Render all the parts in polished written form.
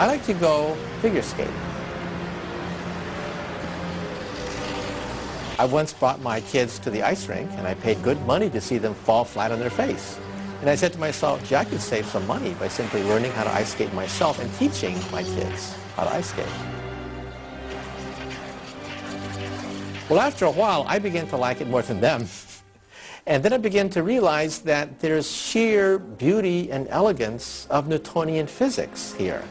I like to go figure skating. I once brought my kids to the ice rink, and I paid good money to see them fall flat on their face. And I said to myself, gee, I could save some money by simply learning how to ice skate myself and teaching my kids how to ice skate. Well, after a while, I began to like it more than them. And then I began to realize that there's sheer beauty and elegance of Newtonian physics here.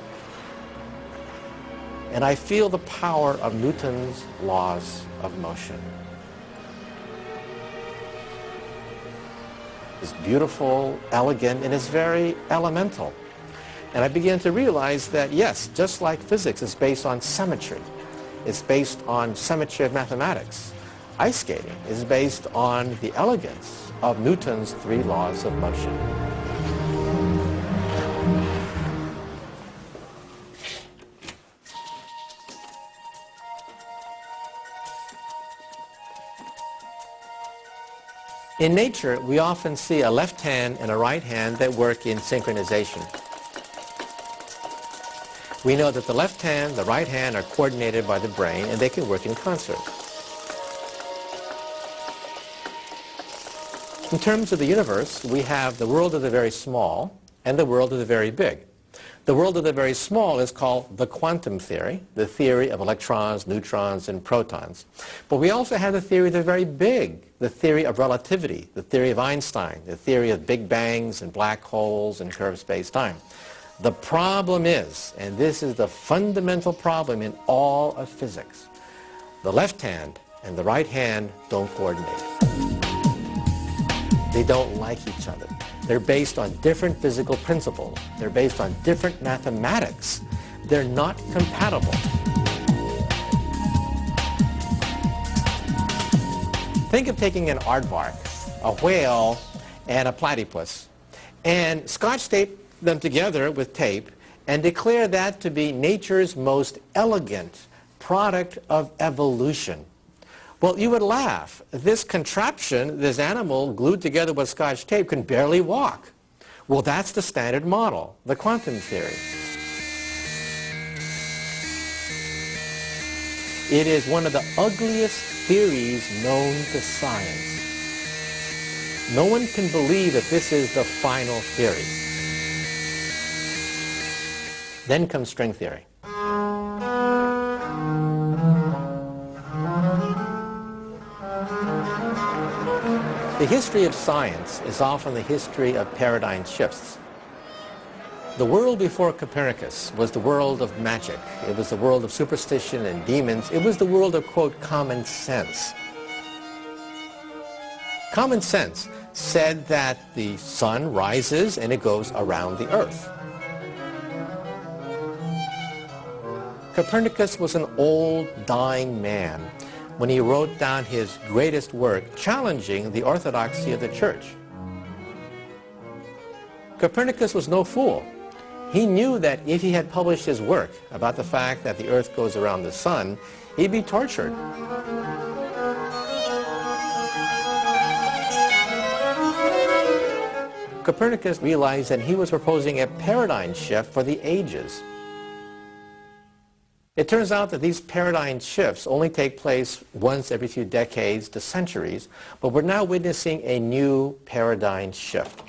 And I feel the power of Newton's laws of motion. It's beautiful, elegant, and it's very elemental. And I began to realize that, yes, just like physics is based on symmetry, it's based on symmetry of mathematics, ice skating is based on the elegance of Newton's three laws of motion. In nature, we often see a left hand and a right hand that work in synchronization. We know that the left hand, the right hand are coordinated by the brain, and they can work in concert. In terms of the universe, we have the world of the very small and the world of the very big. The world of the very small is called the quantum theory, the theory of electrons, neutrons, and protons. But we also have the theory of the very big, the theory of relativity, the theory of Einstein, the theory of big bangs and black holes and curved space-time. The problem is, and this is the fundamental problem in all of physics, the left hand and the right hand don't coordinate. They don't like each other. They're based on different physical principles. They're based on different mathematics. They're not compatible. Think of taking an aardvark, a whale, and a platypus, and scotch tape them together with tape and declare that to be nature's most elegant product of evolution. Well, you would laugh. This contraption, this animal glued together with scotch tape, can barely walk. Well, that's the standard model, the quantum theory. It is one of the ugliest theories known to science. No one can believe that this is the final theory. Then comes string theory. The history of science is often the history of paradigm shifts. The world before Copernicus was the world of magic. It was the world of superstition and demons. It was the world of, quote, common sense. Common sense said that the sun rises and it goes around the earth. Copernicus was an old, dying man when he wrote down his greatest work challenging the orthodoxy of the church. Copernicus was no fool. He knew that if he had published his work about the fact that the earth goes around the sun, he'd be tortured. Copernicus realized that he was proposing a paradigm shift for the ages. It turns out that these paradigm shifts only take place once every few decades to centuries, but we're now witnessing a new paradigm shift.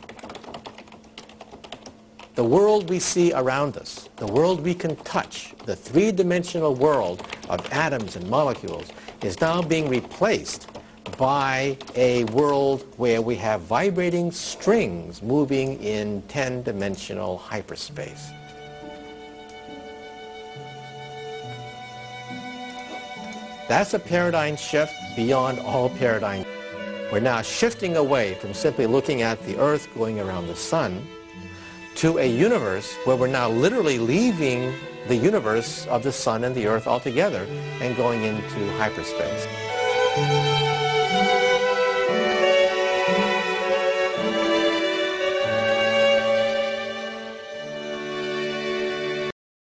The world we see around us, the world we can touch, the three-dimensional world of atoms and molecules, is now being replaced by a world where we have vibrating strings moving in 10-dimensional hyperspace. That's a paradigm shift beyond all paradigms. We're now shifting away from simply looking at the earth going around the sun to a universe where we're now literally leaving the universe of the sun and the earth altogether and going into hyperspace.